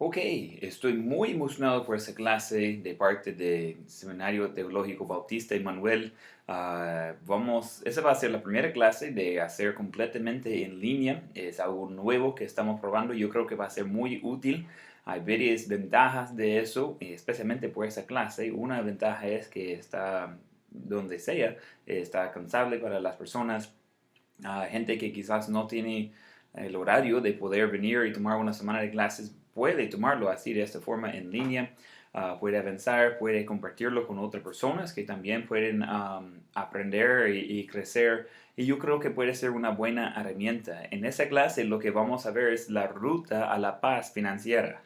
Ok, estoy muy emocionado por esa clase de parte del Seminario Teológico Bautista Emanuel. Esa va a ser la primera clase de hacer completamente en línea. Es algo nuevo que estamos probando. Yo creo que va a ser muy útil. Hay varias ventajas de eso, especialmente por esa clase. Una ventaja es que está donde sea, está alcanzable para las personas, gente que quizás no tiene el horario de poder venir y tomar una semana de clases, puede tomarlo así de esta forma en línea, puede avanzar, puede compartirlo con otras personas que también pueden aprender y crecer. Y yo creo que puede ser una buena herramienta. En esa clase lo que vamos a ver es la ruta a la paz financiera.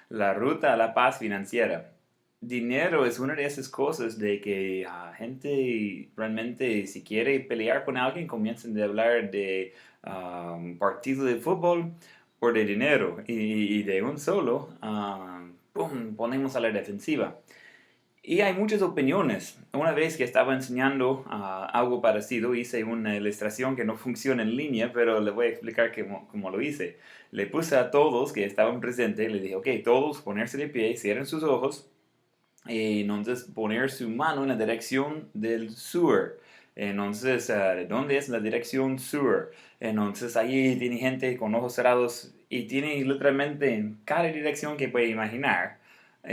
La ruta a la paz financiera. Dinero es una de esas cosas de que gente realmente si quiere pelear con alguien comienzan a hablar de partido de fútbol o de dinero y de un solo, ¡pum!, ponemos a la defensiva. Y hay muchas opiniones. Una vez que estaba enseñando algo parecido, hice una ilustración que no funciona en línea, pero le voy a explicar cómo lo hice. Le puse a todos que estaban presentes, le dije, ok, todos ponerse de pie, cierren sus ojos y entonces poner su mano en la dirección del sur. Entonces, ¿de dónde es la dirección sur? Entonces, ahí tiene gente con ojos cerrados y tiene literalmente en cada dirección que puede imaginar.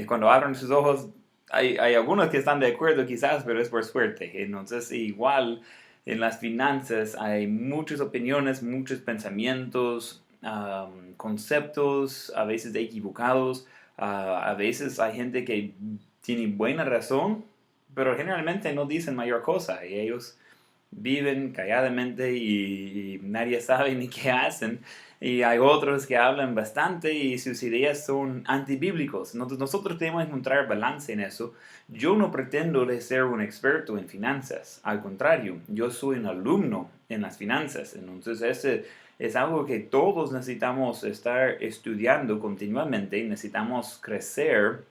Cuando abren sus ojos, hay algunos que están de acuerdo quizás, pero es por suerte. Entonces, igual en las finanzas hay muchas opiniones, muchos pensamientos, conceptos, a veces equivocados. A veces hay gente que tiene buena razón, pero generalmente no dicen mayor cosa y ellos viven calladamente y nadie sabe ni qué hacen. Y hay otros que hablan bastante y sus ideas son antibíblicos. Nosotros tenemos que encontrar balance en eso. Yo no pretendo de ser un experto en finanzas, al contrario, yo soy un alumno en las finanzas. Entonces, ese es algo que todos necesitamos estar estudiando continuamente, necesitamos crecer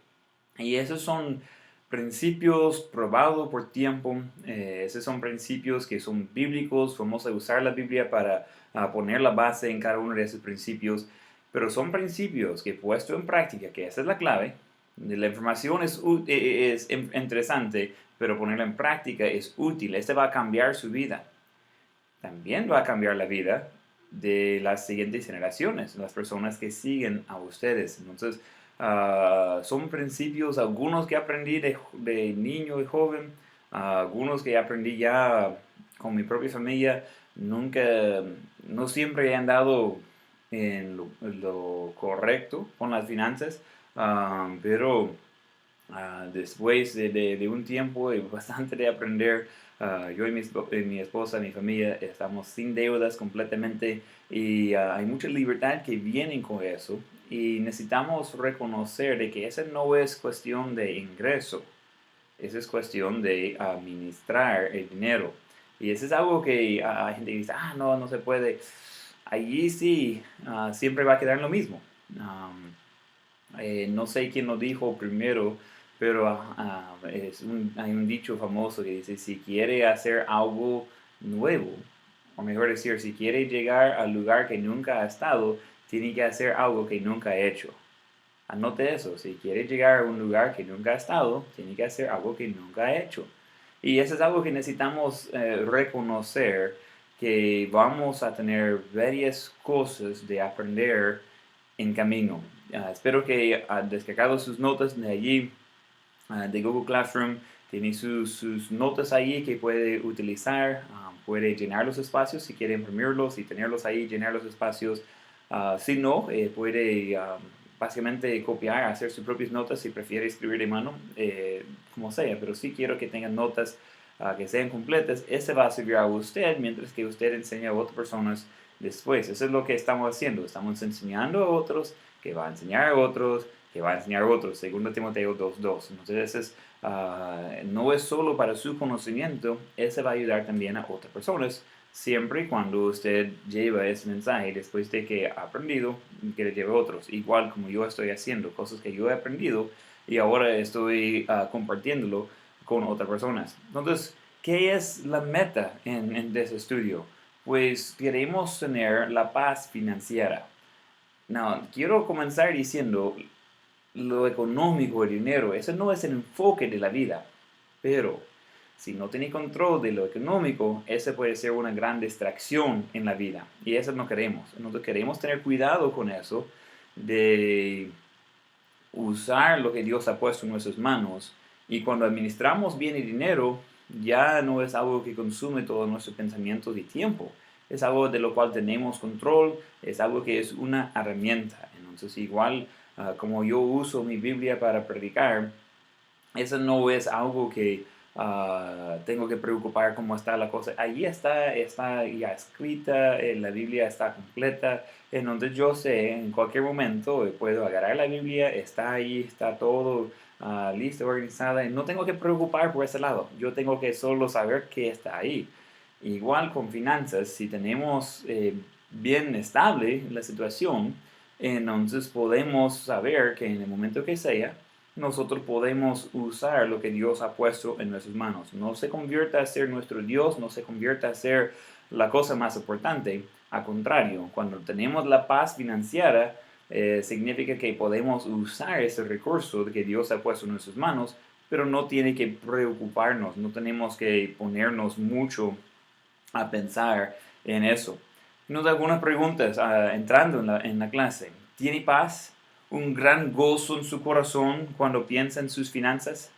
y esos son principios probados por tiempo, esos son principios que son bíblicos, vamos a usar la Biblia para poner la base en cada uno de esos principios, pero son principios que puesto en práctica, que esa es la clave, la información es interesante, pero ponerla en práctica es útil, este va a cambiar su vida, también va a cambiar la vida de las siguientes generaciones, las personas que siguen a ustedes. Entonces, son principios, algunos que aprendí de niño y joven, algunos que aprendí ya con mi propia familia, nunca, no siempre he andado en lo correcto con las finanzas, pero después de un tiempo y bastante de aprender, yo y mi esposa, mi familia, estamos sin deudas completamente y hay mucha libertad que viene con eso. Y necesitamos reconocer de que esa no es cuestión de ingreso, esa es cuestión de administrar el dinero. Y eso es algo que hay gente que dice, no, no se puede. Allí sí, siempre va a quedar lo mismo. No sé quién lo dijo primero, pero hay un dicho famoso que dice, si quiere hacer algo nuevo, o mejor decir, si quiere llegar al lugar que nunca ha estado, tiene que hacer algo que nunca ha hecho. Anote eso, si quiere llegar a un lugar que nunca ha estado, tiene que hacer algo que nunca ha hecho. Y eso es algo que necesitamos reconocer, que vamos a tener varias cosas de aprender en camino. Espero que descargado sus notas de allí, de Google Classroom, tiene sus notas ahí que puede utilizar, puede llenar los espacios si quiere imprimirlos y tenerlos ahí, llenar los espacios. Si no, puede básicamente copiar, hacer sus propias notas si prefiere escribir de mano, como sea, pero sí quiero que tengan notas que sean completas. Ese va a servir a usted mientras que usted enseña a otras personas después. Eso es lo que estamos haciendo. Estamos enseñando a otros, que va a enseñar a otros, que va a enseñar a otros. Segundo Timoteo 2:2. Entonces, no es solo para su conocimiento, ese va a ayudar también a otras personas, siempre y cuando usted lleva ese mensaje después de que ha aprendido, que le lleve a otros. Igual como yo estoy haciendo cosas que yo he aprendido y ahora estoy compartiéndolo con otras personas. Entonces, ¿qué es la meta en ese estudio? Pues queremos tener la paz financiera. No, quiero comenzar diciendo lo económico, el dinero, eso no es el enfoque de la vida, pero si no tiene control de lo económico, ese puede ser una gran distracción en la vida y eso no queremos. Nosotros queremos tener cuidado con eso, de usar lo que Dios ha puesto en nuestras manos y cuando administramos bien el dinero, ya no es algo que consume todos nuestros pensamientos y tiempo. Es algo de lo cual tenemos control, es algo que es una herramienta. Entonces, igual como yo uso mi Biblia para predicar, eso no es algo que tengo que preocupar cómo está la cosa. Allí está ya escrita, la Biblia está completa, en donde yo sé en cualquier momento puedo agarrar la Biblia, está ahí, está todo listo, organizada, y no tengo que preocupar por ese lado. Yo tengo que solo saber que está ahí. Igual con finanzas, si tenemos bien estable la situación, entonces podemos saber que en el momento que sea, nosotros podemos usar lo que Dios ha puesto en nuestras manos. No se convierta a ser nuestro Dios, no se convierta a ser la cosa más importante. Al contrario, cuando tenemos la paz financiera, significa que podemos usar ese recurso que Dios ha puesto en nuestras manos, pero no tiene que preocuparnos, no tenemos que ponernos mucho a pensar en eso. Nos da algunas preguntas entrando en la clase. ¿Tiene paz? ¿Un gran gozo en su corazón cuando piensa en sus finanzas?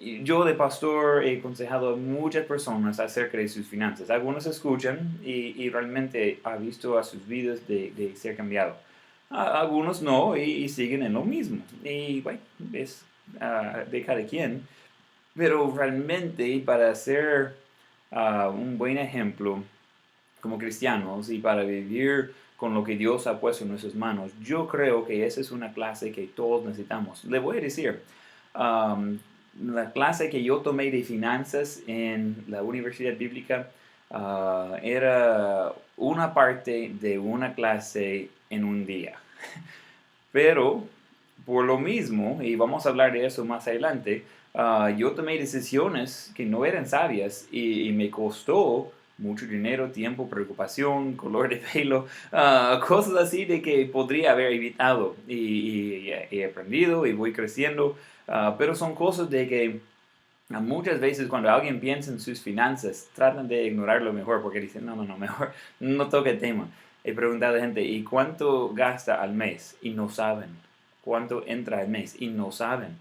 Y yo de pastor he aconsejado a muchas personas acerca de sus finanzas. Algunos escuchan y realmente ha visto a sus vidas de ser cambiado. Algunos no y siguen en lo mismo. Y bueno, es de cada quien. Pero realmente para ser un buen ejemplo como cristianos y para vivir con lo que Dios ha puesto en nuestras manos, yo creo que esa es una clase que todos necesitamos. Le voy a decir, um, la clase que yo tomé de finanzas en la Universidad Bíblica era una parte de una clase en un día. Pero por lo mismo, y vamos a hablar de eso más adelante, yo tomé decisiones que no eran sabias y me costó mucho dinero, tiempo, preocupación, color de pelo, cosas así de que podría haber evitado y he aprendido y voy creciendo, pero son cosas de que muchas veces cuando alguien piensa en sus finanzas tratan de ignorarlo mejor porque dicen, no, no, no, mejor no toque el tema. He preguntado a gente, ¿y cuánto gasta al mes? Y no saben. ¿Cuánto entra al mes? Y no saben.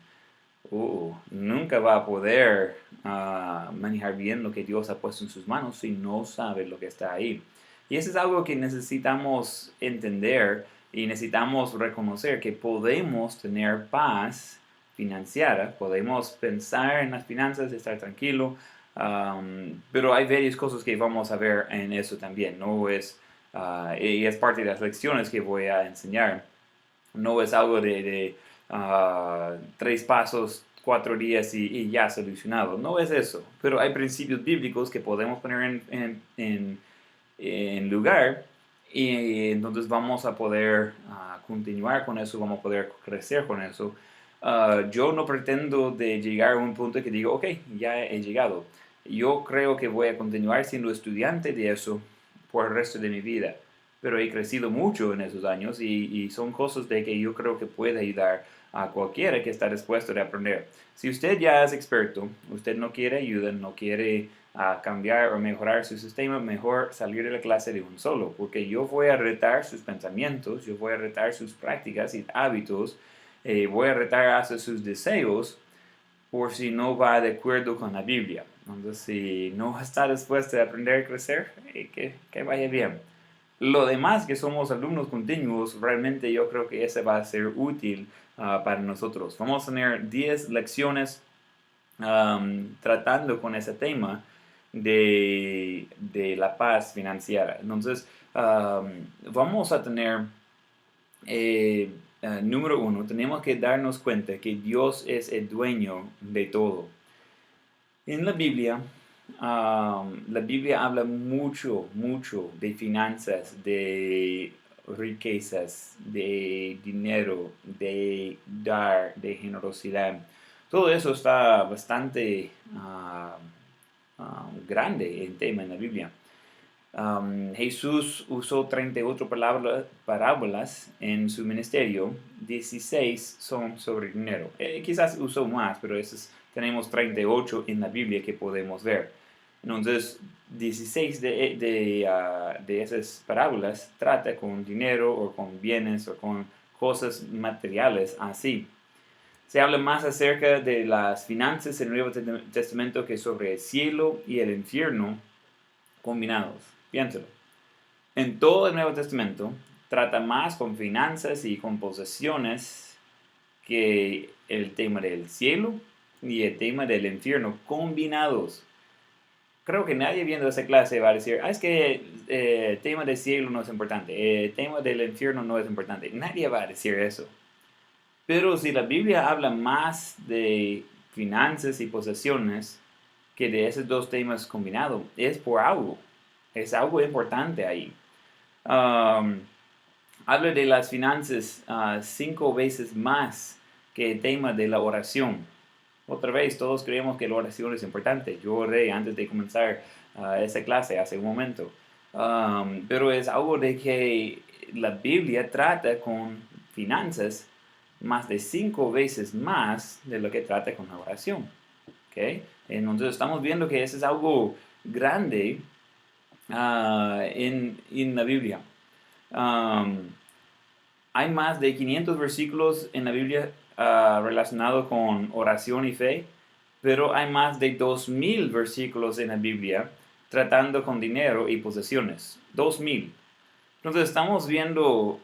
Nunca va a poder manejar bien lo que Dios ha puesto en sus manos si no sabe lo que está ahí. Y eso es algo que necesitamos entender y necesitamos reconocer que podemos tener paz financiera, podemos pensar en las finanzas, estar tranquilo, pero hay varias cosas que vamos a ver en eso también. No es, y es parte de las lecciones que voy a enseñar. No es algo de 3 pasos, 4 días y ya solucionado. No es eso. Pero hay principios bíblicos que podemos poner en lugar y entonces vamos a poder continuar con eso, vamos a poder crecer con eso. Yo no pretendo de llegar a un punto que digo, ok, ya he llegado. Yo creo que voy a continuar siendo estudiante de eso por el resto de mi vida, pero he crecido mucho en esos años y son cosas de que yo creo que puede ayudar a cualquiera que está dispuesto a aprender. Si usted ya es experto, usted no quiere ayuda, no quiere cambiar o mejorar su sistema, mejor salir de la clase de un solo, porque yo voy a retar sus pensamientos, yo voy a retar sus prácticas y hábitos, voy a retar hasta sus deseos por si no va de acuerdo con la Biblia. Entonces, si no está dispuesto a aprender y crecer, que vaya bien. Lo demás que somos alumnos continuos, realmente yo creo que ese va a ser útil para nosotros. Vamos a tener 10 lecciones tratando con ese tema de la paz financiera. Entonces, vamos a tener, número 1, tenemos que darnos cuenta que Dios es el dueño de todo. En la Biblia habla mucho, mucho de finanzas, de riquezas, de dinero, de dar, de generosidad. Todo eso está bastante grande en tema en la Biblia. Jesús usó 38 parábolas en su ministerio, 16 son sobre dinero. Quizás usó más, pero tenemos 38 en la Biblia que podemos ver. Entonces, 16 de esas parábolas trata con dinero o con bienes o con cosas materiales así. Se habla más acerca de las finanzas en el Nuevo Testamento que sobre el cielo y el infierno combinados. Piénsalo. En todo el Nuevo Testamento trata más con finanzas y con posesiones que el tema del cielo y el tema del infierno combinados. Creo que nadie viendo esa clase va a decir, es que el tema del cielo no es importante, el tema del infierno no es importante. Nadie va a decir eso. Pero si la Biblia habla más de finanzas y posesiones que de esos dos temas combinados, es por algo. Es algo importante ahí. Habla de las finanzas 5 veces más que el tema de la oración. Otra vez, todos creemos que la oración es importante. Yo oré antes de comenzar esa clase hace un momento. Pero es algo de que la Biblia trata con finanzas más de 5 veces más de lo que trata con la oración. ¿Okay? Entonces estamos viendo que eso es algo grande en la Biblia. Hay más de 500 versículos en la Biblia relacionados con oración y fe, pero hay más de 2000 versículos en la Biblia tratando con dinero y posesiones. 2000. Entonces estamos viendo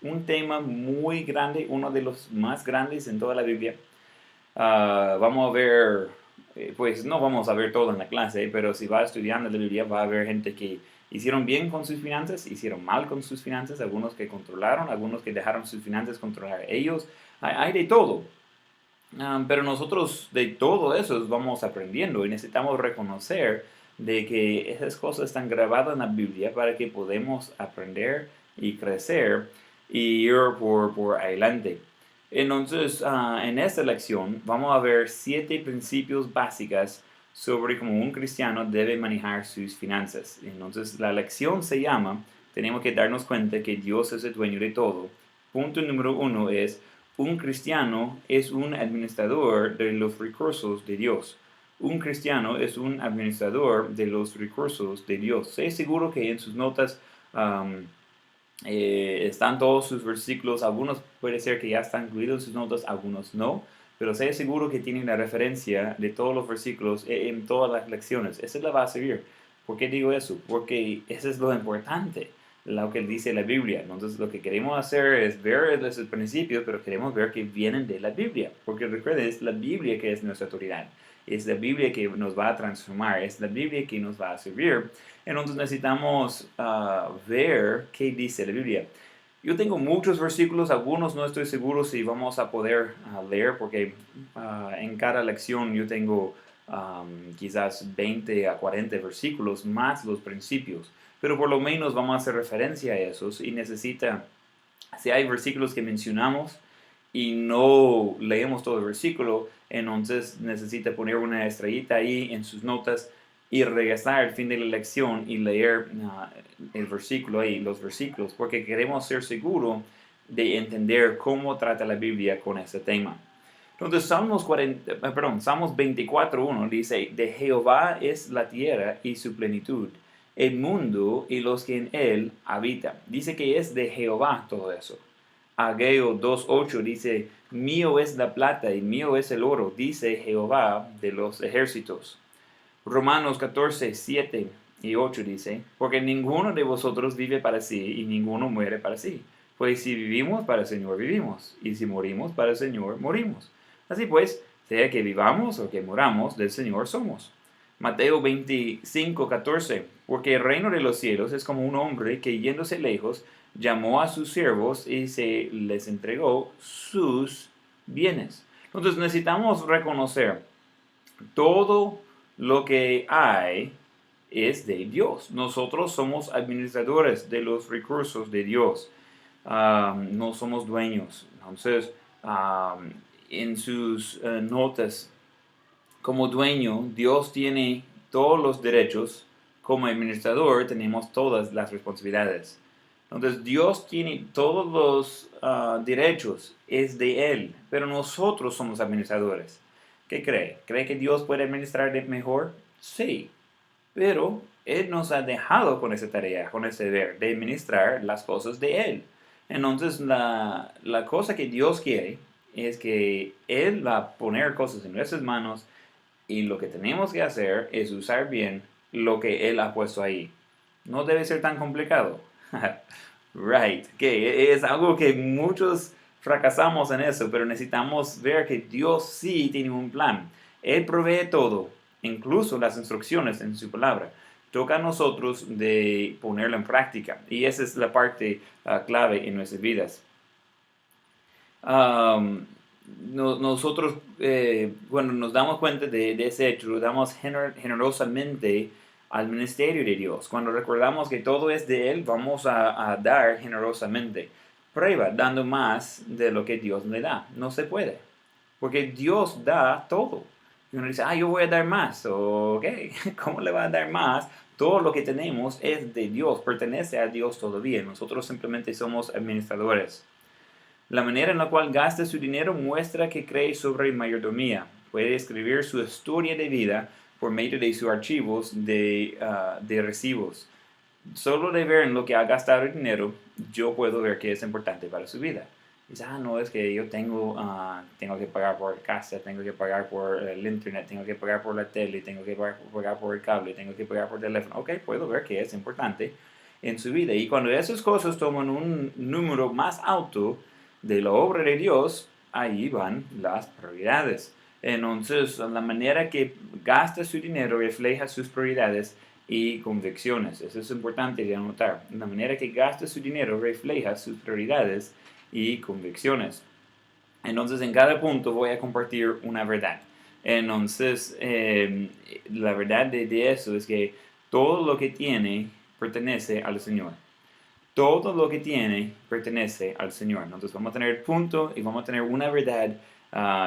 un tema muy grande, uno de los más grandes en toda la Biblia. Vamos a ver, pues no vamos a ver todo en la clase, pero si va estudiando la Biblia va a haber gente que hicieron bien con sus finanzas, hicieron mal con sus finanzas, algunos que controlaron, algunos que dejaron sus finanzas controlar a ellos. Hay de todo. Pero nosotros de todo eso vamos aprendiendo y necesitamos reconocer de que esas cosas están grabadas en la Biblia para que podamos aprender y crecer y ir por adelante. Entonces, en esta lección vamos a ver 7 principios básicos sobre cómo un cristiano debe manejar sus finanzas. Entonces, la lección se llama, tenemos que darnos cuenta que Dios es el dueño de todo. Punto número 1 es, un cristiano es un administrador de los recursos de Dios. Un cristiano es un administrador de los recursos de Dios. Sé seguro que en sus notas están todos sus versículos. Algunos puede ser que ya están incluidos en sus notas, algunos no. Pero sé seguro que tienen la referencia de todos los versículos en todas las lecciones. Esa la va a seguir. ¿Por qué digo eso? Porque eso es lo importante, lo que dice la Biblia. Entonces lo que queremos hacer es ver esos principios, pero queremos ver que vienen de la Biblia. Porque recuerden, es la Biblia que es nuestra autoridad. Es la Biblia que nos va a transformar. Es la Biblia que nos va a servir. Entonces necesitamos ver qué dice la Biblia. Yo tengo muchos versículos, algunos no estoy seguro si vamos a poder leer porque en cada lección yo tengo quizás 20 a 40 versículos más los principios, pero por lo menos vamos a hacer referencia a esos y si hay versículos que mencionamos y no leemos todo el versículo, entonces necesita poner una estrellita ahí en sus notas y regresar al fin de la lección y leer el versículo ahí, los versículos, porque queremos ser seguros de entender cómo trata la Biblia con ese tema. Entonces, Salmos 24:1 dice, de Jehová es la tierra y su plenitud, el mundo y los que en él habitan. Dice que es de Jehová todo eso. Ageo 2:8 dice, mío es la plata y mío es el oro, dice Jehová de los ejércitos. Romanos 14:7 y 8 dice, porque ninguno de vosotros vive para sí y ninguno muere para sí. Pues si vivimos, para el Señor vivimos, y si morimos, para el Señor morimos. Así pues, sea que vivamos o que moramos, del Señor somos. Mateo 25:14, porque el reino de los cielos es como un hombre que yéndose lejos, llamó a sus siervos y se les entregó sus bienes. Entonces necesitamos reconocer todo lo que hay es de Dios. Nosotros somos administradores de los recursos de Dios. No somos dueños. Entonces, en sus notas, como dueño, Dios tiene todos los derechos como administrador tenemos todas las responsabilidades. Entonces Dios tiene todos los derechos, es de Él, pero nosotros somos administradores. ¿Qué cree? ¿Cree que Dios puede administrar mejor? Sí, pero Él nos ha dejado con esa tarea, con ese deber de administrar las cosas de Él. Entonces la cosa que Dios quiere es que Él va a poner cosas en nuestras manos y lo que tenemos que hacer es usar bien lo que Él ha puesto ahí. No debe ser tan complicado. Right, que es algo que muchos fracasamos en eso, pero necesitamos ver que Dios sí tiene un plan. Él provee todo, incluso las instrucciones en su palabra. Toca a nosotros de ponerlo en práctica y esa es la parte clave en nuestras vidas. Nosotros, cuando nos damos cuenta de ese hecho, damos generosamente al ministerio de Dios. Cuando recordamos que todo es de Él, vamos a dar generosamente. Prueba dando más de lo que Dios le da. No se puede. Porque Dios da todo. Y uno dice, yo voy a dar más. Ok, ¿cómo le va a dar más? Todo lo que tenemos es de Dios, pertenece a Dios todavía. Nosotros simplemente somos administradores. La manera en la cual gasta su dinero muestra que cree sobre mayordomía. Puede escribir su historia de vida por medio de sus archivos de recibos. Solo de ver en lo que ha gastado el dinero, yo puedo ver que es importante para su vida. Dice, no, es que yo tengo que pagar por casa, tengo que pagar por el internet, tengo que pagar por la tele, tengo que pagar por el cable, tengo que pagar por el teléfono. Ok, puedo ver que es importante en su vida. Y cuando esas cosas toman un número más alto de la obra de Dios, ahí van las prioridades. Entonces, la manera que gasta su dinero refleja sus prioridades y convicciones. Eso es importante de anotar. La manera que gasta su dinero refleja sus prioridades y convicciones. Entonces, en cada punto voy a compartir una verdad. Entonces, la verdad de eso es que todo lo que tiene pertenece al Señor. Todo lo que tiene pertenece al Señor. Entonces vamos a tener el punto y vamos a tener una verdad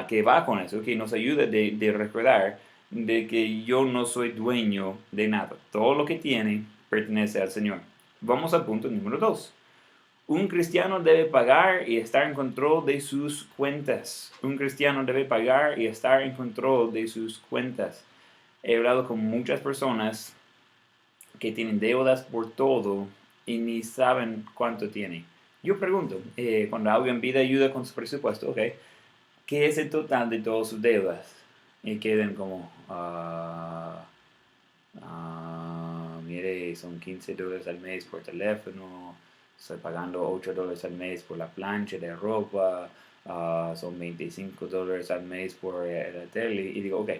que va con eso, que nos ayuda de recordar de que yo no soy dueño de nada. Todo lo que tiene pertenece al Señor. Vamos al punto número 2. Un cristiano debe pagar y estar en control de sus cuentas. Un cristiano debe pagar y estar en control de sus cuentas. He hablado con muchas personas que tienen deudas por todo y ni saben cuánto tienen. Yo pregunto, cuando alguien pide ayuda con su presupuesto, ok, ¿qué es el total de todas sus deudas? Y queden como, mire, son $15 al mes por teléfono, estoy pagando $8 al mes por la plancha de ropa, son $25 al mes por la tele, y digo, ok,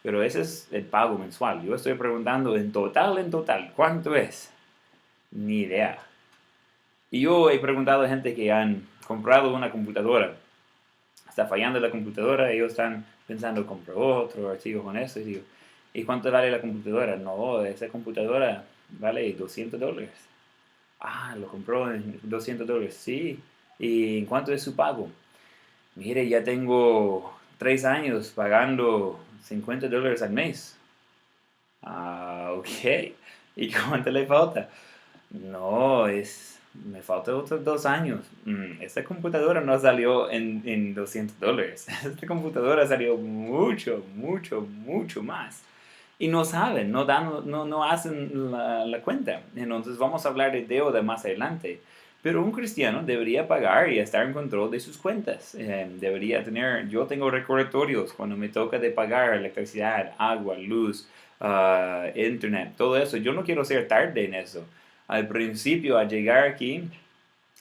pero ese es el pago mensual. Yo estoy preguntando en total, ¿cuánto es? Ni idea. Y yo he preguntado a gente que han comprado una computadora. Está fallando la computadora, ellos están pensando, compro otro, sigo con eso. Y digo, ¿y cuánto vale la computadora? No, esa computadora vale $200. Lo compró en $200, sí. ¿Y en cuánto es su pago? Mire, ya tengo 3 años pagando $50 al mes. Ok. ¿Y cuánto le falta? No, me faltan otros 2 años. Esta computadora no salió en $200. Esta computadora salió mucho más. Y no saben, no hacen la cuenta. Entonces vamos a hablar de deuda más adelante. Pero un cristiano debería pagar y estar en control de sus cuentas. Yo tengo recordatorios cuando me toca de pagar electricidad, agua, luz, internet, todo eso. Yo no quiero ser tarde en eso. Al principio, al llegar aquí,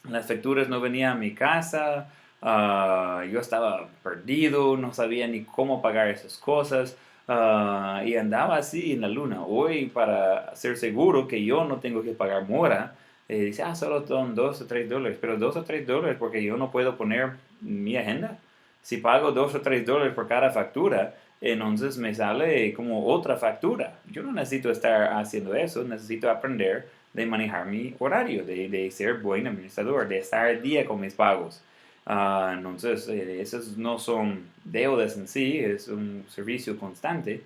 las facturas no venían a mi casa, yo estaba perdido, no sabía ni cómo pagar esas cosas, y andaba así en la luna. Hoy, para ser seguro que yo no tengo que pagar mora, dice, solo son $2 o $3, pero $2 o $3 porque yo no puedo poner mi agenda. Si pago $2 o $3 por cada factura, entonces me sale como otra factura. Yo no necesito estar haciendo eso, necesito aprender de manejar mi horario, de ser buen administrador, de estar al día con mis pagos. Entonces, esos no son deudas en sí, es un servicio constante,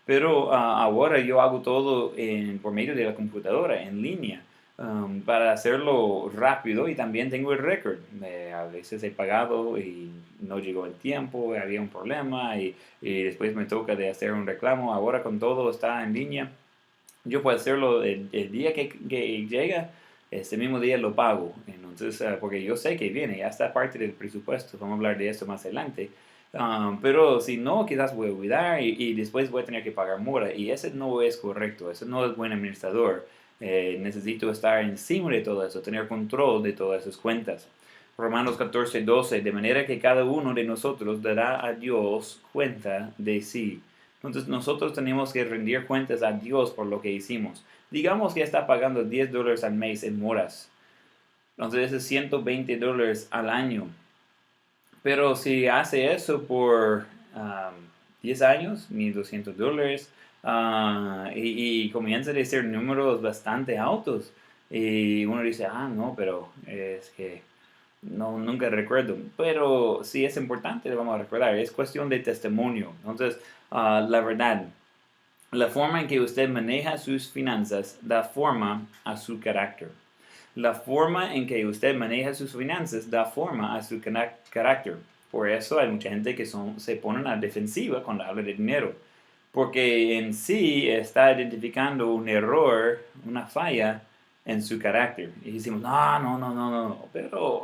Pero ahora yo hago todo por medio de la computadora, en línea, para hacerlo rápido y también tengo el récord. A veces he pagado y no llegó el tiempo, había un problema y después me toca de hacer un reclamo. Ahora con todo está en línea. Yo puedo hacerlo el día que llega, ese mismo día lo pago. Entonces, porque yo sé que viene, ya está parte del presupuesto. Vamos a hablar de esto más adelante. Pero si no, quizás voy a olvidar y después voy a tener que pagar mora. Y ese no es correcto, ese no es buen administrador. Necesito estar encima de todo eso, tener control de todas esas cuentas. Romanos 14:12, de manera que cada uno de nosotros dará a Dios cuenta de sí. Entonces nosotros tenemos que rendir cuentas a Dios por lo que hicimos. Digamos que está pagando $10 al mes en moras. Entonces es $120 al año. Pero si hace eso por 10 años, $1,200, y comienza a ser números bastante altos, y uno dice, no, pero es que no, nunca recuerdo. Pero sí es importante, le vamos a recordar, es cuestión de testimonio. Entonces, la verdad, la forma en que usted maneja sus finanzas da forma a su carácter. La forma en que usted maneja sus finanzas da forma a su carácter. Por eso hay mucha gente que se ponen a la defensiva cuando habla de dinero. Porque en sí está identificando un error, una falla en su carácter. Y decimos, no, no, no, no, no. Pero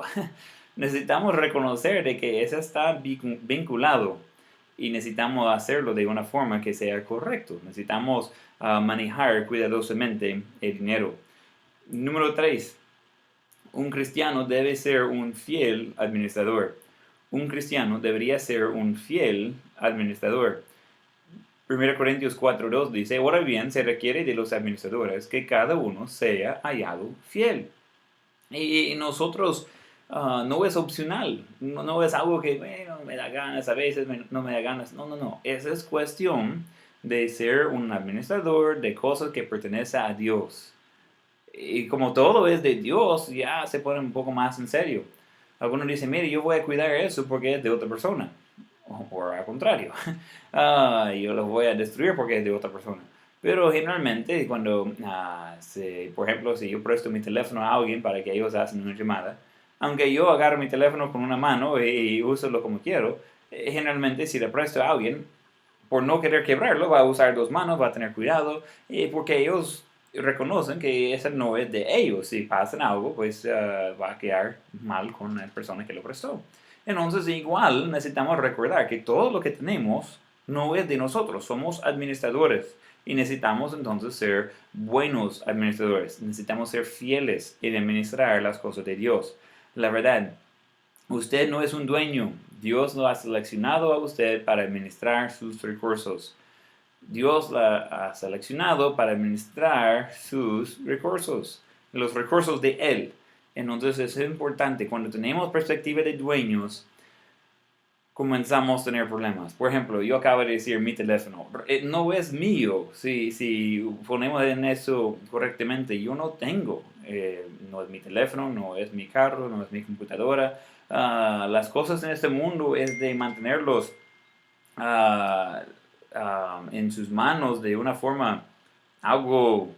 necesitamos reconocer de que eso está vinculado y necesitamos hacerlo de una forma que sea correcto. Necesitamos manejar cuidadosamente el dinero. Número 3. Un cristiano debe ser un fiel administrador. Un cristiano debería ser un fiel administrador. 1 Corintios 4:2 dice, ahora bien, se requiere de los administradores que cada uno sea hallado fiel. Y nosotros, no es opcional, no es algo que, bueno, me da ganas, a veces no me da ganas. No, no, no. Esa es cuestión de ser un administrador de cosas que pertenecen a Dios. Y como todo es de Dios, ya se pone un poco más en serio. Algunos dicen, mire, yo voy a cuidar eso porque es de otra persona. O al contrario, yo lo voy a destruir porque es de otra persona. Pero generalmente cuando, por ejemplo, si yo presto mi teléfono a alguien para que ellos hacen una llamada, aunque yo agarro mi teléfono con una mano y úselo como quiero, generalmente si le presto a alguien, por no querer quebrarlo, va a usar dos manos, va a tener cuidado, porque ellos reconocen que eso no es de ellos. Si pasa algo, pues va a quedar mal con la persona que lo prestó. Entonces, igual necesitamos recordar que todo lo que tenemos no es de nosotros, somos administradores. Y necesitamos entonces ser buenos administradores. Necesitamos ser fieles en administrar las cosas de Dios. La verdad, usted no es un dueño. Dios lo ha seleccionado a usted para administrar sus recursos. Dios la ha seleccionado para administrar sus recursos, los recursos de Él. Entonces es importante, cuando tenemos perspectiva de dueños, comenzamos a tener problemas. Por ejemplo, yo acabo de decir mi teléfono. No es mío. Si ponemos en eso correctamente, yo no tengo. No es mi teléfono, no es mi carro, no es mi computadora. Las cosas en este mundo es de mantenerlos ah, en sus manos de una forma algo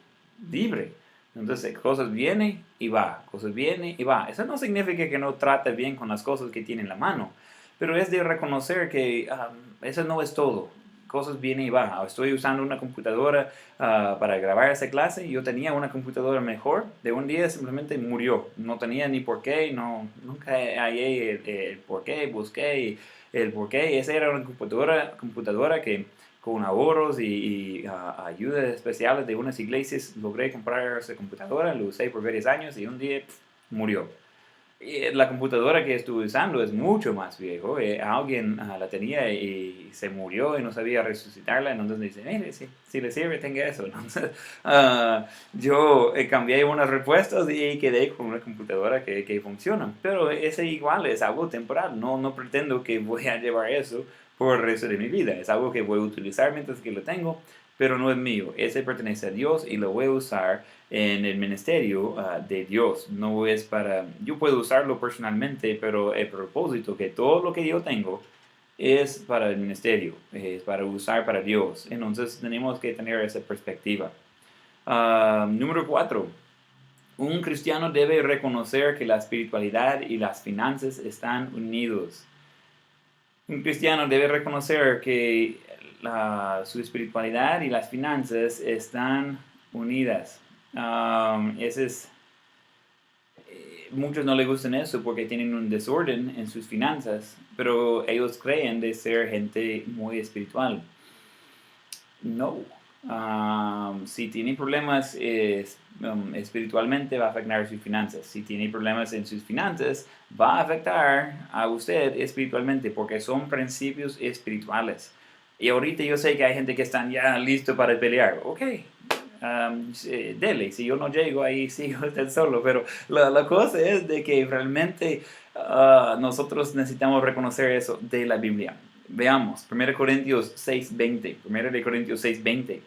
libre. Entonces, cosas vienen y va, cosas vienen y va. Eso no significa que no trate bien con las cosas que tiene en la mano, pero es de reconocer que eso no es todo. Cosas vienen y van. Estoy usando una computadora para grabar esa clase. Yo tenía una computadora mejor. De un día simplemente murió. No tenía ni por qué. No, nunca hallé el por qué. Busqué el por qué. Esa era una computadora que con ahorros y ayudas especiales de unas iglesias logré comprar esa computadora. Lo usé por varios años y un día murió. La computadora que estuve usando es mucho más viejo. Alguien la tenía y se murió y no sabía resucitarla. Entonces me dice, mire, si le sirve, tenga eso. Entonces yo cambié unas respuestas y quedé con una computadora que funciona. Pero ese igual es algo temporal. No pretendo que voy a llevar eso por el resto de mi vida. Es algo que voy a utilizar mientras que lo tengo, pero no es mío. Ese pertenece a Dios y lo voy a usar en el ministerio de Dios. No es para, yo puedo usarlo personalmente, pero el propósito que todo lo que yo tengo es para el ministerio, es para usar para Dios. Entonces tenemos que tener esa perspectiva. Número 4. Un cristiano debe reconocer que la espiritualidad y las finanzas están unidos. Un cristiano debe reconocer que su espiritualidad y las finanzas están unidas. Ese es muchos no les gustan eso porque tienen un desorden en sus finanzas, pero ellos creen de ser gente muy espiritual. No. Si tiene problemas espiritualmente, va a afectar sus finanzas. Si tiene problemas en sus finanzas, va a afectar a usted espiritualmente porque son principios espirituales. Y ahorita yo sé que hay gente que están ya listo para pelear. Ok, dele, si yo no llego ahí, sigo usted solo, pero la cosa es de que realmente nosotros necesitamos reconocer eso de la Biblia. Veamos, 1 Corintios 6:20, 1 Corintios 6:20,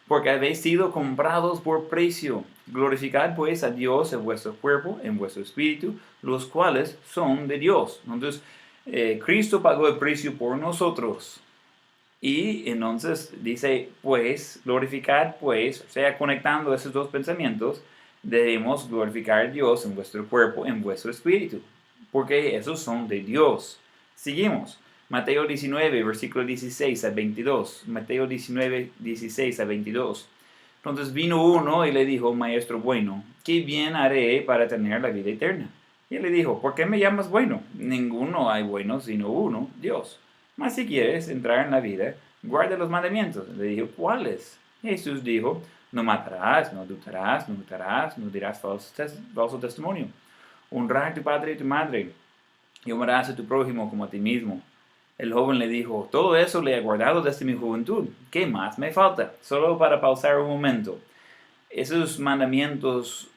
porque habéis sido comprados por precio, glorificad pues a Dios en vuestro cuerpo, en vuestro espíritu, los cuales son de Dios. Entonces, Cristo pagó el precio por nosotros. Y entonces dice, pues, glorificar, pues, o sea, conectando esos dos pensamientos, debemos glorificar a Dios en vuestro cuerpo, en vuestro espíritu, porque esos son de Dios. Seguimos. Mateo 19, versículo 16 a 22. Mateo 19, 16 a 22. Entonces vino uno y le dijo, maestro bueno, ¿qué bien haré para tener la vida eterna? Y él le dijo, ¿por qué me llamas bueno? Ninguno hay bueno sino uno, Dios. Mas si quieres entrar en la vida, guarda los mandamientos. Le dijo, ¿cuáles? Jesús dijo, no matarás, no adulterarás, no hurtarás, no dirás falso testimonio. Honrar a tu padre y tu madre, y amarás a tu prójimo como a ti mismo. El joven le dijo, todo eso le he guardado desde mi juventud. ¿Qué más me falta? Solo para pausar un momento. Esos mandamientos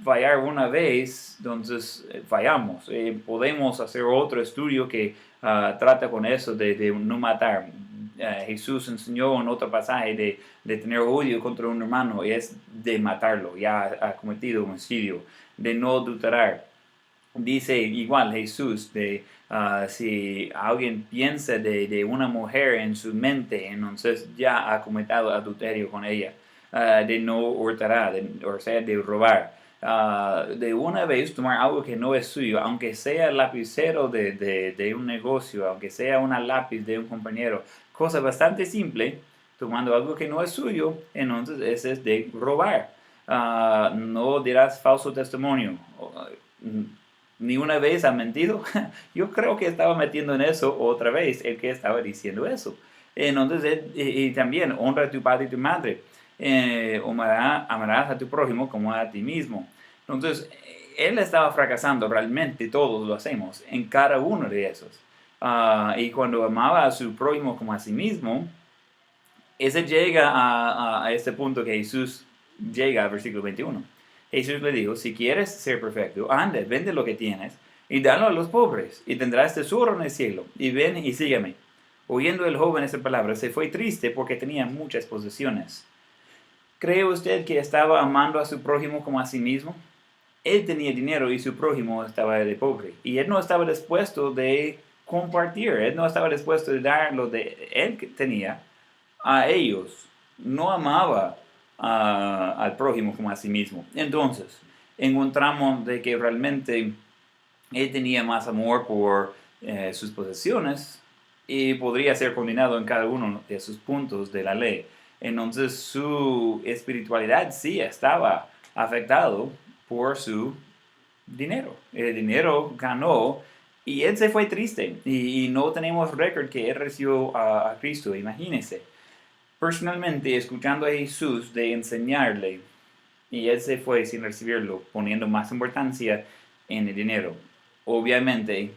fallar una vez, entonces fallamos. Podemos hacer otro estudio que trata con eso de no matar. Jesús enseñó en otro pasaje de tener odio contra un hermano y es de matarlo, ya ha cometido homicidio, de no adulterar. Dice igual Jesús de si alguien piensa de una mujer en su mente, entonces ya ha cometido adulterio con ella. De no hurtará, o sea, de robar. De una vez tomar algo que no es suyo, aunque sea el lapicero de un negocio, aunque sea una lápiz de un compañero, cosa bastante simple, tomando algo que no es suyo, entonces ese es de robar. No dirás falso testimonio. Ni una vez ha mentido. Yo creo que estaba metiendo en eso otra vez el que estaba diciendo eso. Entonces, y también honra a tu padre y tu madre. Amarás a tu prójimo como a ti mismo. Entonces, él estaba fracasando, realmente todos lo hacemos, en cada uno de esos. Y cuando amaba a su prójimo como a sí mismo, ese llega a este punto que Jesús llega al versículo 21. Jesús le dijo, si quieres ser perfecto, anda, vende lo que tienes y dalo a los pobres y tendrás tesoro en el cielo. Y ven y sígueme. Oyendo el joven esa palabra, se fue triste porque tenía muchas posesiones. ¿Cree usted que estaba amando a su prójimo como a sí mismo? Él tenía dinero y su prójimo estaba de pobre. Y él no estaba dispuesto de compartir, él no estaba dispuesto de dar lo de él que tenía a ellos. No amaba al prójimo como a sí mismo. Entonces, encontramos de que realmente él tenía más amor por sus posesiones y podría ser condenado en cada uno de sus puntos de la ley. Entonces su espiritualidad sí estaba afectado por su dinero. El dinero ganó y él se fue triste y no tenemos récord que él recibió a Cristo, imagínense. Personalmente, escuchando a Jesús de enseñarle, y él se fue sin recibirlo, poniendo más importancia en el dinero. Obviamente,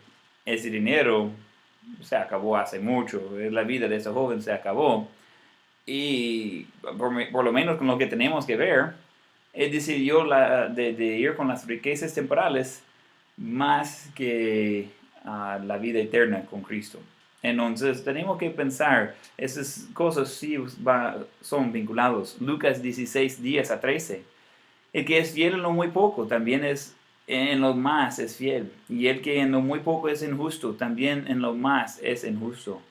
ese dinero se acabó hace mucho, la vida de ese joven se acabó, y por lo menos con lo que tenemos que ver, él decidió de ir con las riquezas temporales más que la vida eterna con Cristo. Entonces tenemos que pensar, esas cosas sí son vinculados. Lucas 16, 10 a 13. El que es fiel en lo muy poco también es en lo más es fiel, y el que en lo muy poco es injusto, también en lo más es injusto.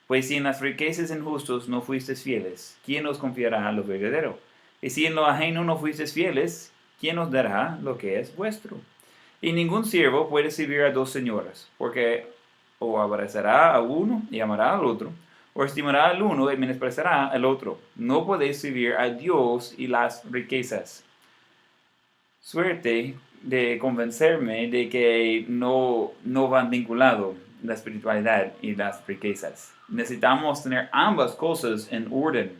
Pues si en las riquezas injustos no fuisteis fieles, ¿quién os confiará lo verdadero? Y si en lo ajeno no fuisteis fieles, ¿quién os dará lo que es vuestro? Y ningún siervo puede servir a dos señoras, porque o aborrecerá a uno y amará al otro, o estimará al uno y menospreciará al otro. No podéis servir a Dios y las riquezas. Suerte de convencerme de que no van vinculado la espiritualidad y las riquezas. Necesitamos tener ambas cosas en orden.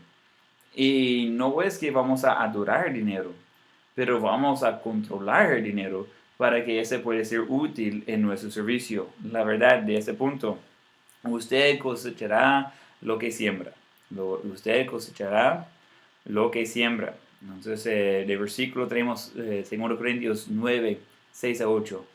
Y no es que vamos a adorar dinero, pero vamos a controlar el dinero para que ese pueda ser útil en nuestro servicio. La verdad de ese punto, usted cosechará lo que siembra. Usted cosechará lo que siembra. Entonces, de versículo tenemos 2 Corintios 9, 6 a 8.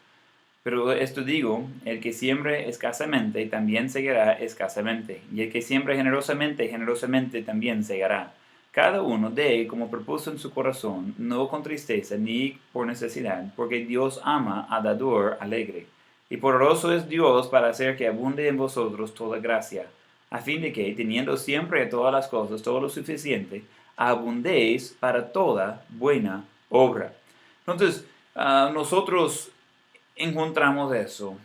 Pero esto digo, el que siembre escasamente también segará escasamente, y el que siembra generosamente, generosamente también segará. Cada uno dé como propuso en su corazón, no con tristeza ni por necesidad, porque Dios ama al dador alegre. Y poderoso es Dios para hacer que abunde en vosotros toda gracia, a fin de que, teniendo siempre todas las cosas, todo lo suficiente, abundéis para toda buena obra. Entonces, nosotros encontramos eso.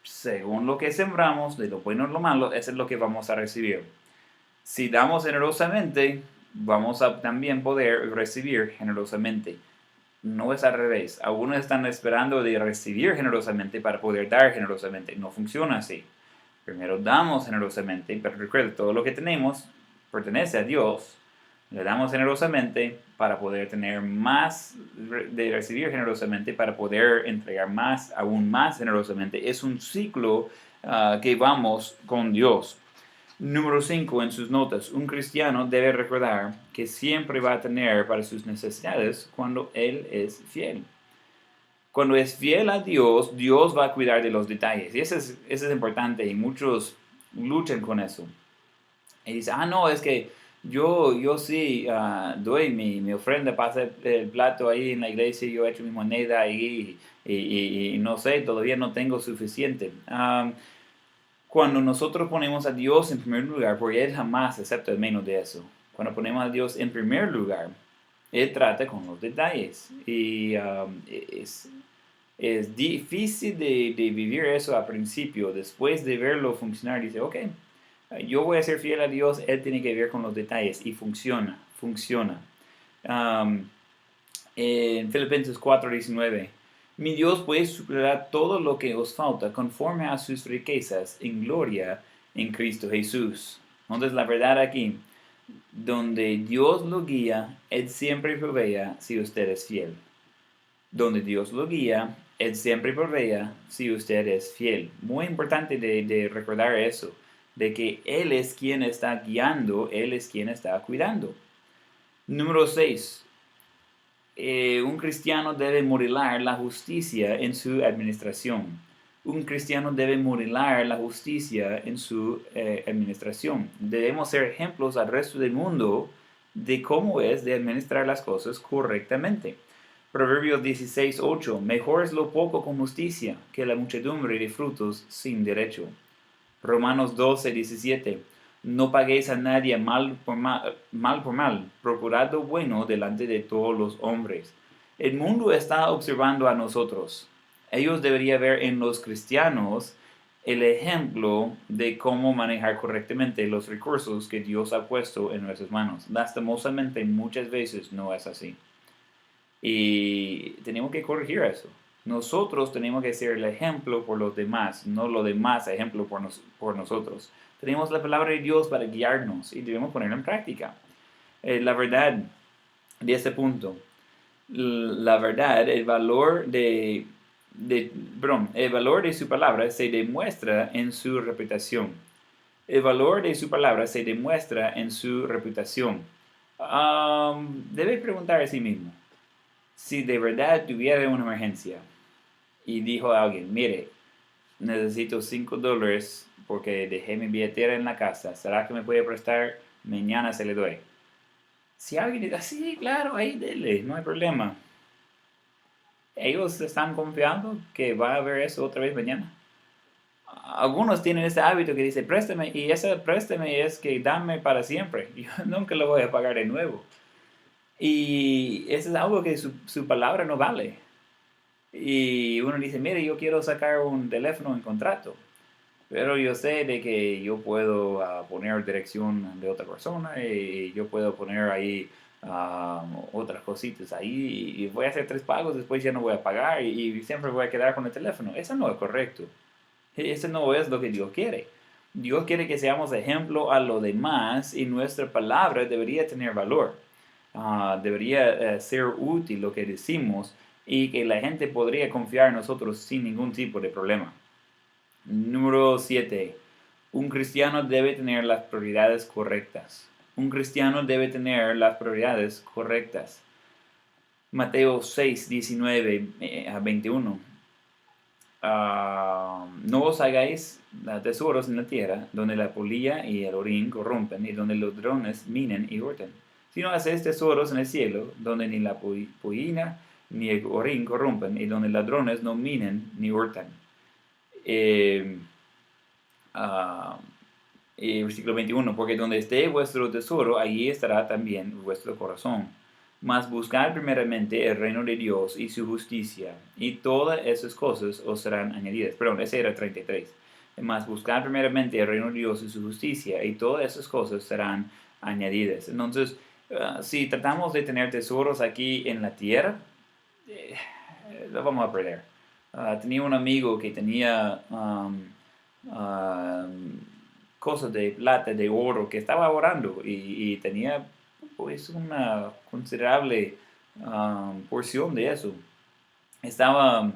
Según lo que sembramos, de lo bueno y lo malo, eso es lo que vamos a recibir. Si damos generosamente, vamos a también poder recibir generosamente. No es al revés. Algunos están esperando de recibir generosamente para poder dar generosamente. No funciona así. Primero damos generosamente, pero recuerda, todo lo que tenemos pertenece a Dios. Le damos generosamente para poder tener más, de recibir generosamente, para poder entregar más, aún más generosamente. Es un ciclo que vamos con Dios. Número 5 en sus notas. Un cristiano debe recordar que siempre va a tener para sus necesidades cuando él es fiel. Cuando es fiel a Dios, Dios va a cuidar de los detalles. Y eso es importante y muchos luchan con eso. Y dice, no, es que yo sí doy mi ofrenda, pasa el plato ahí en la iglesia, yo he hecho mi moneda ahí y no sé, todavía no tengo suficiente. Cuando nosotros ponemos a Dios en primer lugar, porque Él jamás acepta menos de eso, cuando ponemos a Dios en primer lugar, Él trata con los detalles. Y es difícil de vivir eso al principio, después de verlo funcionar, dice, ok, yo voy a ser fiel a Dios, Él tiene que ver con los detalles y funciona. En Filipenses 4:19, mi Dios pues suplirá todo lo que os falta conforme a sus riquezas en gloria en Cristo Jesús. Entonces la verdad aquí, donde Dios lo guía, Él siempre provea si usted es fiel. Donde Dios lo guía, Él siempre provea si usted es fiel. Muy importante de recordar eso, de que Él es quien está guiando, Él es quien está cuidando. Número 6. Un cristiano debe modelar la justicia en su administración. Un cristiano debe modelar la justicia en su administración. Debemos ser ejemplos al resto del mundo de cómo es de administrar las cosas correctamente. Proverbios 16:8. Mejor es lo poco con justicia que la muchedumbre de frutos sin derecho. Romanos 12:17. No paguéis a nadie mal por mal, procurad lo bueno delante de todos los hombres. El mundo está observando a nosotros. Ellos deberían ver en los cristianos el ejemplo de cómo manejar correctamente los recursos que Dios ha puesto en nuestras manos. Lastimosamente, muchas veces no es así. Y tenemos que corregir eso. Nosotros tenemos que ser el ejemplo por los demás, no los demás ejemplo por nosotros. Tenemos la palabra de Dios para guiarnos y debemos ponerla en práctica. La verdad de este punto, la verdad, el valor el valor de su palabra se demuestra en su reputación. El valor de su palabra se demuestra en su reputación. Debe preguntar a sí mismo, si de verdad tuviera una emergencia y dijo a alguien, mire, necesito $5 porque dejé mi billetera en la casa, ¿será que me puede prestar? Mañana se le doy. Si alguien dice, sí, claro, ahí dele, no hay problema. ellos están confiando que va a haber eso otra vez mañana. Algunos tienen ese hábito que dice préstame y ese préstame es que dame para siempre. Yo nunca lo voy a pagar de nuevo. Y eso es algo que su palabra no vale. Y uno dice, mire, yo quiero sacar un teléfono en contrato, pero yo sé de que yo puedo poner dirección de otra persona y yo puedo poner ahí otras cositas ahí y voy a hacer 3 pagos, después ya no voy a pagar y siempre voy a quedar con el teléfono. Eso no es correcto. Eso no es lo que Dios quiere. Dios quiere que seamos ejemplo a los demás y nuestra palabra debería tener valor. Debería ser útil lo que decimos y que la gente podría confiar en nosotros sin ningún tipo de problema. Número 7. Un cristiano debe tener las prioridades correctas. Un cristiano debe tener las prioridades correctas. Mateo 6, 19 a 21. No os hagáis tesoros en la tierra, donde la polilla y el orín corrompen, y donde los ladrones minen y hurten. Sino hacéis tesoros en el cielo, donde ni la pollina ni el orín corrompen, y donde ladrones no minen ni hurtan. Versículo 21, porque donde esté vuestro tesoro, allí estará también vuestro corazón. Mas buscad primeramente el reino de Dios y su justicia, y todas esas cosas os serán añadidas. Perdón, ese era 33. Mas buscad primeramente el reino de Dios y su justicia, y todas esas cosas serán añadidas. Entonces, si tratamos de tener tesoros aquí en la tierra, lo vamos a perder. Tenía un amigo que tenía cosas de plata, de oro, que estaba orando y tenía pues una considerable porción de eso. Estaba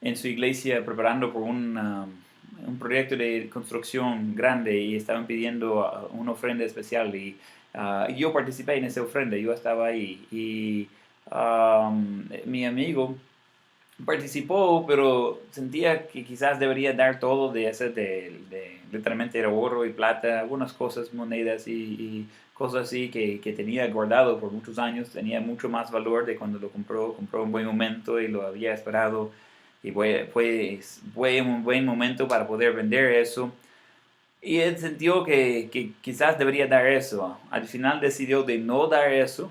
en su iglesia preparando por un proyecto de construcción grande y estaban pidiendo una ofrenda especial y yo participé en esa ofrenda, yo estaba ahí y mi amigo participó, pero sentía que quizás debería dar todo de ese, literalmente era oro y plata, algunas cosas, monedas y cosas así que tenía guardado por muchos años, tenía mucho más valor de cuando lo compró un buen momento y lo había esperado y fue un buen momento para poder vender eso. Y él sintió que quizás debería dar eso. Al final decidió de no dar eso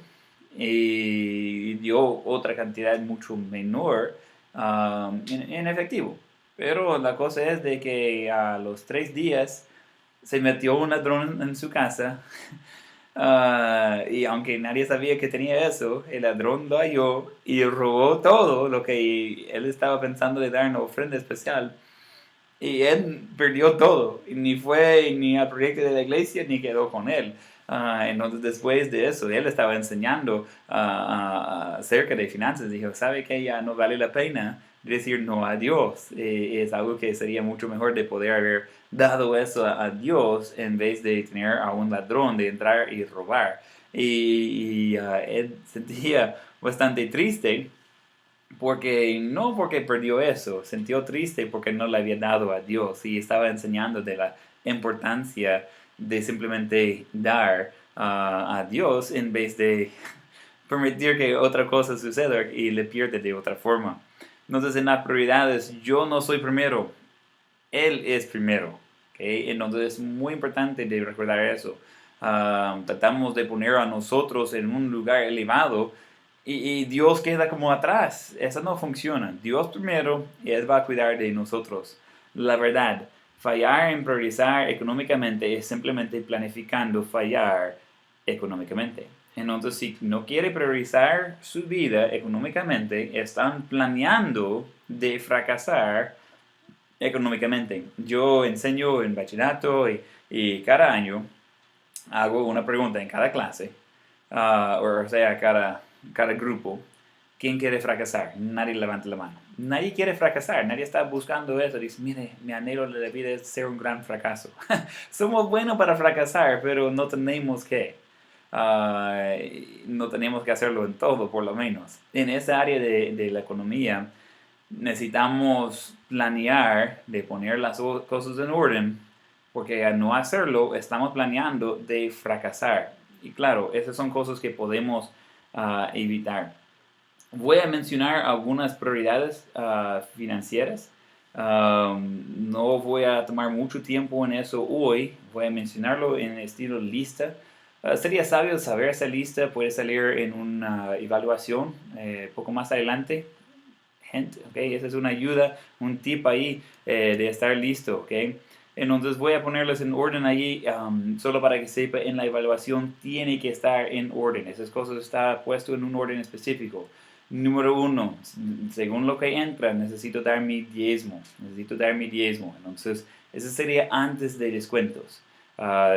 y dio otra cantidad mucho menor en efectivo. Pero la cosa es de que a los 3 días se metió un ladrón en su casa y aunque nadie sabía que tenía eso, el ladrón lo halló y robó todo lo que él estaba pensando de dar en ofrenda especial. Y él perdió todo, y ni fue ni al proyecto de la iglesia ni quedó con él. Entonces después de eso, él estaba enseñando acerca de finanzas. Dijo, ¿sabe que ya no vale la pena decir no a Dios? Es algo que sería mucho mejor de poder haber dado eso a Dios en vez de tener a un ladrón de entrar y robar. Y él sentía bastante triste no porque perdió eso, sintió triste porque no le había dado a Dios y estaba enseñando de la importancia de simplemente dar a Dios en vez de permitir que otra cosa suceda y le pierde de otra forma. Entonces en las prioridades yo no soy primero, Él es primero. ¿Okay? Entonces es muy importante de recordar eso. Tratamos de poner a nosotros en un lugar elevado y Dios queda como atrás. Eso no funciona. Dios primero y Él va a cuidar de nosotros. La verdad, fallar en priorizar económicamente es simplemente planificando fallar económicamente. Entonces, si no quiere priorizar su vida económicamente, están planeando de fracasar económicamente. Yo enseño en bachillerato y cada año hago una pregunta en cada clase, o sea, cada grupo. ¿Quién quiere fracasar? Nadie levanta la mano. Nadie quiere fracasar, nadie está buscando eso. Dice, mire, mi anhelo de la vida es ser un gran fracaso. Somos buenos para fracasar, pero no tenemos que. No tenemos que hacerlo en todo, por lo menos. En esa área de la economía, necesitamos planear de poner las cosas en orden, porque al no hacerlo, estamos planeando de fracasar. Y claro, esas son cosas que podemos evitar. Voy a mencionar algunas prioridades financieras. No voy a tomar mucho tiempo en eso hoy. Voy a mencionarlo en estilo lista. Sería sabio saber esa lista. Puede salir en una evaluación poco más adelante. Gente, ¿okay? Esa es una ayuda, un tip ahí de estar listo. ¿Okay? Entonces voy a ponerlos en orden ahí, solo para que sepa, en la evaluación tiene que estar en orden. Esas cosas están puesto en un orden específico. Número uno, según lo que entra, necesito dar mi diezmo. Necesito dar mi diezmo. Entonces, eso sería antes de descuentos.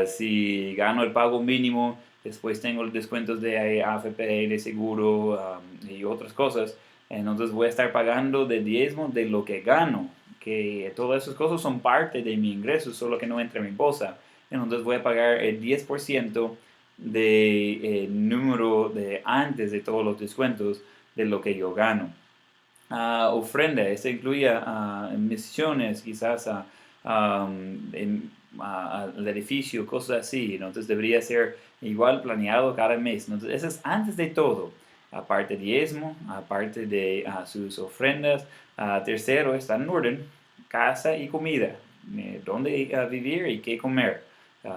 Si gano el pago mínimo, después tengo los descuentos de AFP, de seguro y otras cosas. Entonces voy a estar pagando de diezmo de lo que gano, que todas esas cosas son parte de mi ingreso, solo que no entra en mi bolsa. Entonces voy a pagar el 10% de número de antes de todos los descuentos de lo que yo gano. Ofrenda, eso incluye misiones, quizás al edificio, cosas así. Entonces debería ser igual planeado cada mes. Entonces eso es antes de todo. Aparte diezmo, aparte de sus ofrendas. Tercero, está en orden, casa y comida. Dónde vivir y qué comer.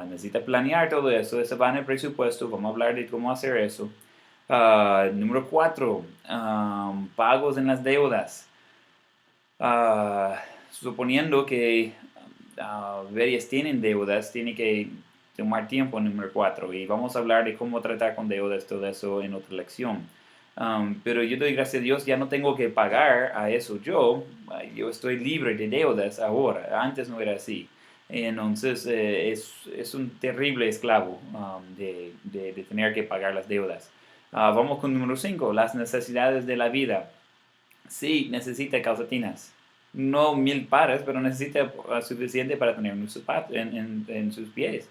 Necesita planear todo eso. Eso va en el presupuesto. Vamos a hablar de cómo hacer eso. Número 4, pagos en las deudas. Suponiendo que varias tienen deudas, tiene que tomar tiempo, número 4. Y vamos a hablar de cómo tratar con deudas, todo eso en otra lección. Pero yo doy gracias a Dios, ya no tengo que pagar a eso yo estoy libre de deudas ahora, antes no era así. Entonces es un terrible esclavo de tener que pagar las deudas. Vamos con número 5, las necesidades de la vida. Sí, necesita calcetines. No 1000 pares, pero necesita suficiente para tener en sus pies.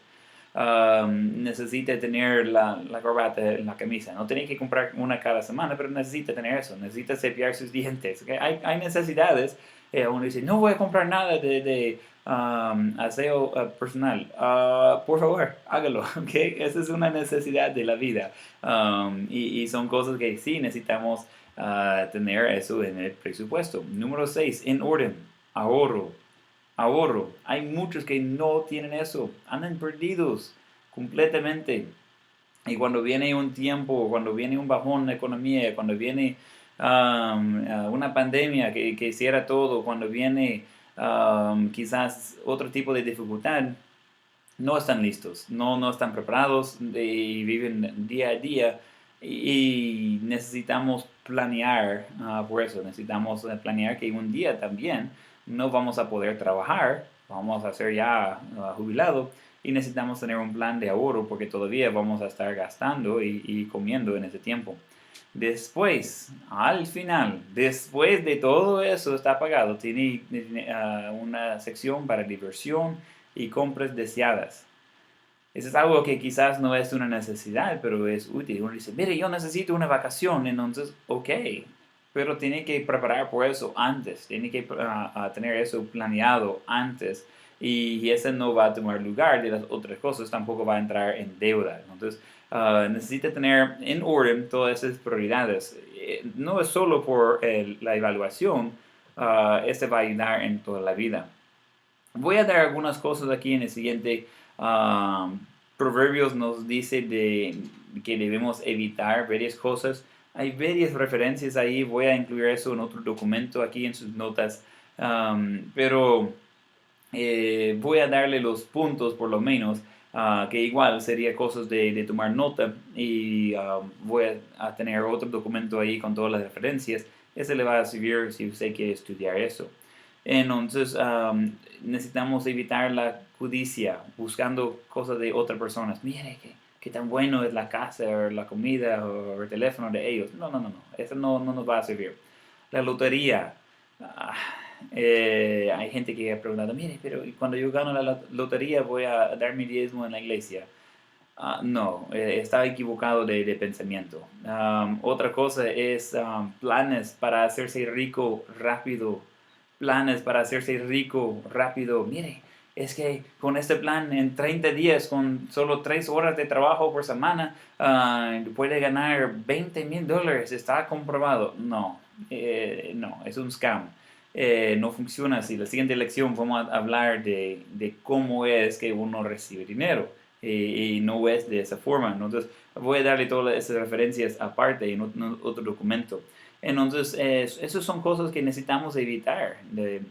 Necesita tener la corbata en la camisa. No tiene que comprar una cada semana, pero necesita tener eso. Necesita cepillar sus dientes. ¿Okay? Hay necesidades. Uno dice, no voy a comprar nada de aseo personal. Por favor, hágalo. ¿Okay? Esa es una necesidad de la vida. Y son cosas que sí necesitamos tener eso en el presupuesto. Número 6, en orden, ahorro. Ahorro. Hay muchos que no tienen eso. Andan perdidos completamente. Y cuando viene un tiempo, cuando viene un bajón de economía, cuando viene una pandemia que cierra todo, cuando viene quizás otro tipo de dificultad, no están listos, no están preparados y viven día a día y necesitamos planear por eso, necesitamos planear que un día también no vamos a poder trabajar, vamos a ser ya jubilados y necesitamos tener un plan de ahorro porque todavía vamos a estar gastando y comiendo en ese tiempo. Después, al final, después de todo eso está pagado, tiene una sección para diversión y compras deseadas. Eso es algo que quizás no es una necesidad, pero es útil. Uno dice, mire, yo necesito una vacación, entonces, ok, pero tiene que preparar por eso antes, tiene que tener eso planeado antes y ese no va a tomar lugar de las otras cosas, tampoco va a entrar en deuda. Entonces, necesita tener en orden todas esas prioridades. No es solo por la evaluación, este va a ayudar en toda la vida. Voy a dar algunas cosas aquí en el siguiente. Proverbios nos dice que debemos evitar varias cosas. Hay varias referencias ahí. Voy a incluir eso en otro documento aquí en sus notas. Pero voy a darle los puntos por lo menos. Que igual sería cosas de tomar nota. Y voy a tener otro documento ahí con todas las referencias. Ese le va a servir si usted quiere estudiar eso. Entonces, necesitamos evitar la codicia, buscando cosas de otras personas. Mire, qué tan bueno es la casa, o la comida, o el teléfono de ellos. No. Eso no nos va a servir. La lotería. Hay gente que ha preguntado, mire, pero cuando yo gano la lotería voy a dar mi diezmo en la iglesia. No, está equivocado de pensamiento. Otra cosa es planes para hacerse rico rápido. Planes para hacerse rico rápido. Mire, es que con este plan en 30 días, con solo 3 horas de trabajo por semana, puede ganar $20,000, está comprobado. No, no, es un scam. No funciona así. La siguiente lección vamos a hablar de cómo es que uno recibe dinero y no es de esa forma. Entonces, voy a darle todas esas referencias aparte en otro documento. Entonces, esas son cosas que necesitamos evitar.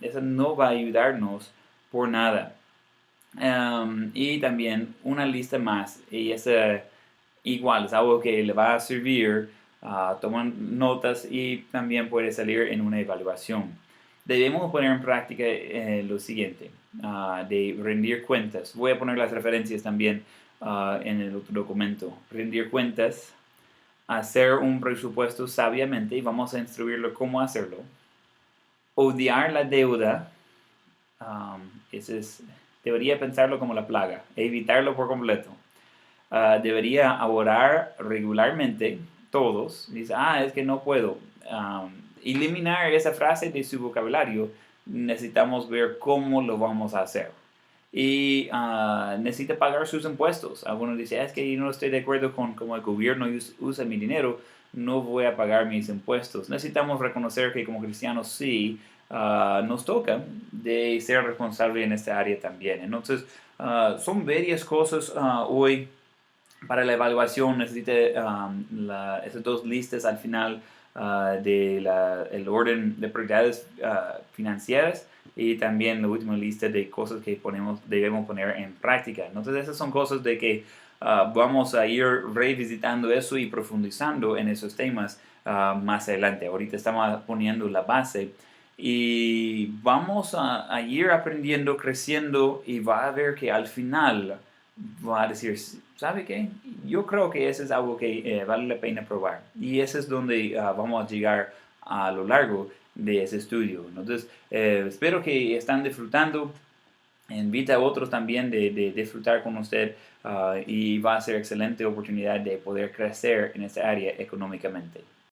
Eso no va a ayudarnos por nada. Y también una lista más, y es igual, es algo que le va a servir, tomar notas y también puede salir en una evaluación. Debemos poner en práctica lo siguiente, de rendir cuentas. Voy a poner las referencias también en el otro documento. Rendir cuentas, hacer un presupuesto sabiamente y vamos a instruirlo cómo hacerlo. Odiar la deuda, ese es, debería pensarlo como la plaga, evitarlo por completo. Debería orar regularmente, todos. Dice, es que no puedo. Eliminar esa frase de su vocabulario, necesitamos ver cómo lo vamos a hacer. Y necesita pagar sus impuestos. Algunos dicen, es que yo no estoy de acuerdo con cómo el gobierno usa mi dinero, no voy a pagar mis impuestos. Necesitamos reconocer que como cristianos sí, nos toca de ser responsable en esta área también. Entonces, son varias cosas hoy para la evaluación. Necesita esas dos listas al final del orden de prioridades financieras y también la última lista de cosas que debemos poner en práctica. Entonces esas son cosas de que vamos a ir revisitando eso y profundizando en esos temas más adelante. Ahorita estamos poniendo la base y vamos a ir aprendiendo, creciendo y va a ver que al final va a decir, ¿sabe qué? Yo creo que eso es algo que vale la pena probar. Y eso es donde vamos a llegar a lo largo de ese estudio. Entonces, espero que están disfrutando. Invita a otros también de disfrutar con usted y va a ser excelente oportunidad de poder crecer en esa área económicamente.